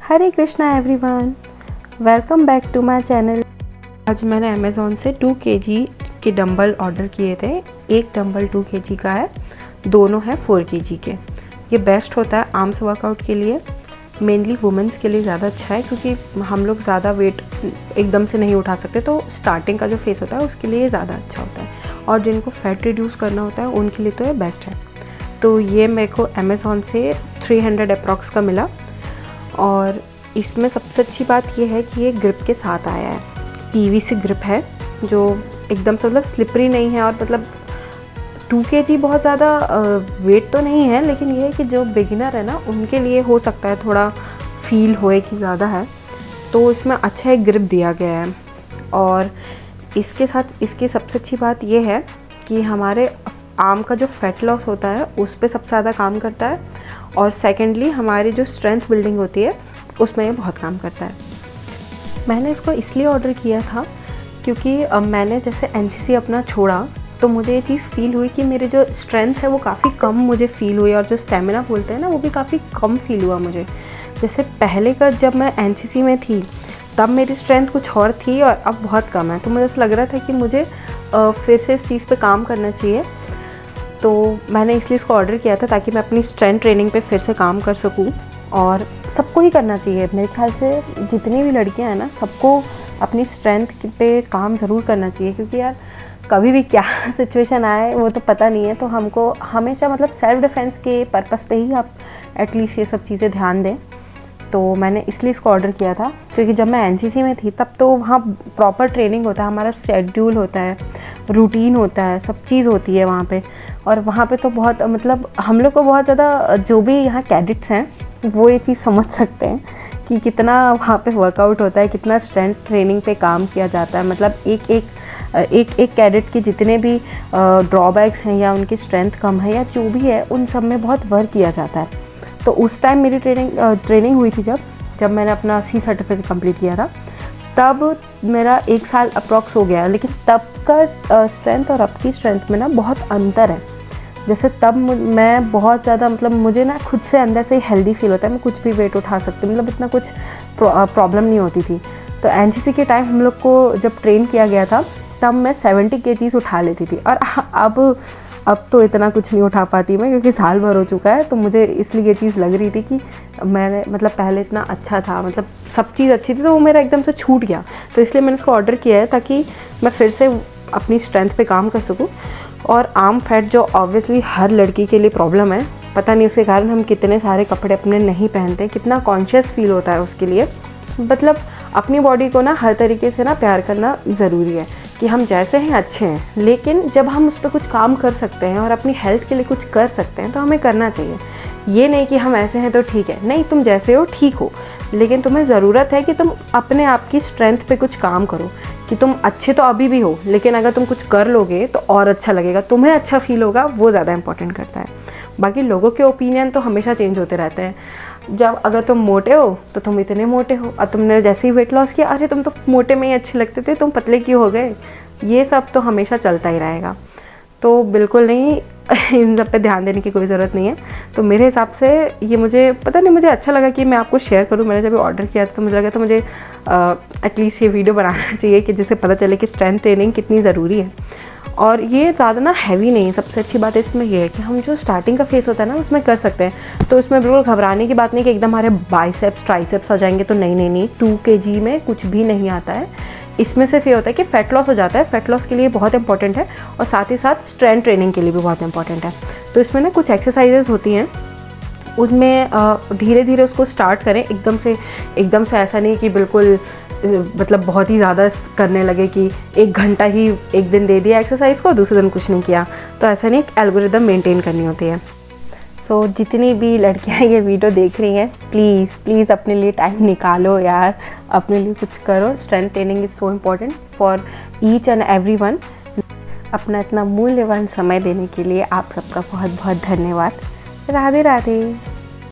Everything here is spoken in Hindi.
Hare Krishna everyone, welcome back to my channel. आज मैंने अमेज़ॉन से 2 kg के डंबल ऑर्डर किए थे। एक डंबल 2 kg का है, दोनों हैं 4 kg के। ये बेस्ट होता है आर्म्स वर्कआउट के लिए, मेनली वुमेंस के लिए ज़्यादा अच्छा है क्योंकि हम लोग ज़्यादा वेट एकदम से नहीं उठा सकते, तो स्टार्टिंग का जो फेस होता है उसके लिए ये ज़्यादा अच्छा होता है। और जिनको फैट रिड्यूस करना होता है उनके लिए तो ये बेस्ट है। तो ये मेरे को अमेज़ॉन से 300 अप्रॉक्स का मिला। और इसमें सबसे अच्छी बात ये है कि ये ग्रिप के साथ आया है। पीवीसी ग्रिप है जो एकदम से मतलब स्लिपरी नहीं है। और मतलब 2 kg बहुत ज़्यादा वेट तो नहीं है, लेकिन ये है कि जो बिगिनर है ना उनके लिए हो सकता है थोड़ा फील होए कि ज़्यादा है, तो इसमें अच्छा एक ग्रिप दिया गया है। और इसके साथ इसकी सबसे अच्छी बात ये है कि हमारे आर्म का जो फैट लॉस होता है उस पर सबसे ज़्यादा काम करता है। और सेकेंडली हमारी जो स्ट्रेंथ बिल्डिंग होती है उसमें ये बहुत काम करता है। मैंने इसको इसलिए ऑर्डर किया था क्योंकि मैंने जैसे एनसीसी अपना छोड़ा तो मुझे ये चीज़ फ़ील हुई कि मेरी जो स्ट्रेंथ है वो काफ़ी कम मुझे फ़ील हुई, और जो स्टेमिना बोलते हैं ना वो भी काफ़ी कम फ़ील हुआ मुझे। जैसे पहले का जब मैं एनसीसी में थी तब मेरी स्ट्रेंथ कुछ और थी और अब बहुत कम है, तो मुझे ऐसा लग रहा था कि मुझे फिर से इस चीज़ पे काम करना चाहिए। तो मैंने इसलिए इसको ऑर्डर किया था ताकि मैं अपनी स्ट्रेंथ ट्रेनिंग पे फिर से काम कर सकूं। और सबको ही करना चाहिए मेरे ख्याल से, जितनी भी लड़कियां हैं ना सबको अपनी स्ट्रेंथ पे काम ज़रूर करना चाहिए, क्योंकि यार कभी भी क्या सिचुएशन आए वो तो पता नहीं है। तो हमको हमेशा मतलब सेल्फ डिफेंस के पर्पस पे ही आप एटलीस्ट ये सब चीज़ें ध्यान दें। तो मैंने इसलिए इसको ऑर्डर किया था क्योंकि जब मैं एनसीसी में थी तब तो वहाँ प्रॉपर ट्रेनिंग होता है, हमारा शेड्यूल होता है, रूटीन होता है, सब चीज़ होती है वहाँ पे। और वहाँ पे तो बहुत मतलब हम लोग को बहुत ज़्यादा, जो भी यहाँ कैडेट्स हैं वो ये चीज़ समझ सकते हैं कि कितना वहाँ पे वर्कआउट होता है, कितना स्ट्रेंथ ट्रेनिंग पे काम किया जाता है। मतलब एक कैडेट के जितने भी ड्रॉबैक्स हैं या उनकी स्ट्रेंथ कम है या जो भी है उन सब में बहुत वर्क किया जाता है। तो उस टाइम मेरी ट्रेनिंग हुई थी जब मैंने अपना सी सर्टिफिकेट कंप्लीट किया था, तब मेरा 1 साल अप्रॉक्स हो गया। लेकिन तब का स्ट्रेंथ और अब की स्ट्रेंथ में ना बहुत अंतर है। जैसे तब मैं बहुत ज़्यादा मतलब मुझे ना खुद से अंदर से हेल्दी फील होता है, मैं कुछ भी वेट उठा सकती हूँ, मतलब इतना कुछ प्रॉब्लम नहीं होती थी। तो एनसीसी के टाइम हम लोग को जब ट्रेन किया गया था तब मैं 70 kg उठा लेती थी। और अब तो इतना कुछ नहीं उठा पाती मैं, क्योंकि साल भर हो चुका है। तो मुझे इसलिए ये चीज़ लग रही थी कि मैंने मतलब पहले इतना अच्छा था, मतलब सब चीज़ अच्छी थी, तो वो मेरा एकदम से छूट गया। तो इसलिए मैंने इसको ऑर्डर किया है ताकि मैं फिर से अपनी स्ट्रेंथ पे काम कर सकूं। और आर्म फैट जो ऑब्वियसली हर लड़की के लिए प्रॉब्लम है, पता नहीं उसके कारण हम कितने सारे कपड़े अपने नहीं पहनते, कितना कॉन्शियस फील होता है उसके लिए। मतलब अपनी बॉडी को ना हर तरीके से ना प्यार करना ज़रूरी है कि हम जैसे हैं अच्छे हैं, लेकिन जब हम उस पर कुछ काम कर सकते हैं और अपनी हेल्थ के लिए कुछ कर सकते हैं तो हमें करना चाहिए। ये नहीं कि हम ऐसे हैं तो ठीक है, नहीं, तुम जैसे हो ठीक हो, लेकिन तुम्हें ज़रूरत है कि तुम अपने आप की स्ट्रेंथ पे कुछ काम करो। कि तुम अच्छे तो अभी भी हो, लेकिन अगर तुम कुछ कर लोगे तो और अच्छा लगेगा, तुम्हें अच्छा फील होगा, वो ज़्यादा इंपॉर्टेंट करता है। बाकी लोगों के ओपिनियन तो हमेशा चेंज होते रहते हैं। जब अगर तुम मोटे हो तो तुम इतने मोटे हो, और तुमने जैसे ही वेट लॉस किया, अरे तुम तो मोटे में ही अच्छे लगते थे, तुम पतले क्यों हो गए। ये सब तो हमेशा चलता ही रहेगा। तो बिल्कुल नहीं, इन सब पे ध्यान देने की कोई ज़रूरत नहीं है। तो मेरे हिसाब से ये मुझे पता नहीं, मुझे अच्छा लगा कि मैं आपको शेयर करूँ। मैंने जब ऑर्डर किया तो मुझे लगा तो मुझे एटलीस्ट ये वीडियो बनाना चाहिए कि जिससे पता चले कि स्ट्रेंथ ट्रेनिंग कितनी ज़रूरी है। और ये ज़्यादा ना हैवी नहीं है। सबसे अच्छी बात इसमें ये है कि हम जो स्टार्टिंग का फेस होता है ना उसमें कर सकते हैं। तो इसमें बिल्कुल घबराने की बात नहीं कि एकदम हमारे बाइसेप्स ट्राइसेप्स आ जाएंगे। तो नहीं, 2 kg में कुछ भी नहीं आता है। इसमें सिर्फ ये होता है कि फ़ैट लॉस हो जाता है, फ़ैट लॉस के लिए बहुत इंपॉर्टेंट है, और साथ ही साथ स्ट्रेंथ ट्रेनिंग के लिए भी बहुत इंपॉर्टेंट है। तो इसमें ना कुछ एक्सरसाइजेज होती हैं, उनमें धीरे धीरे उसको स्टार्ट करें। एकदम से ऐसा नहीं कि बिल्कुल मतलब बहुत ही ज़्यादा करने लगे कि 1 घंटा ही एक दिन दे दिया एक्सरसाइज को, दूसरे दिन कुछ नहीं किया। तो ऐसा नहीं, एक एल्गोरिदम मेंटेन करनी होती है। सो जितनी भी लड़कियां ये वीडियो देख रही हैं, प्लीज़ अपने लिए टाइम निकालो यार, अपने लिए कुछ करो। Strength training is so important for each and everyone. अपना इतना मूल्यवान समय देने के लिए आप सबका बहुत बहुत धन्यवाद। राधे राधे।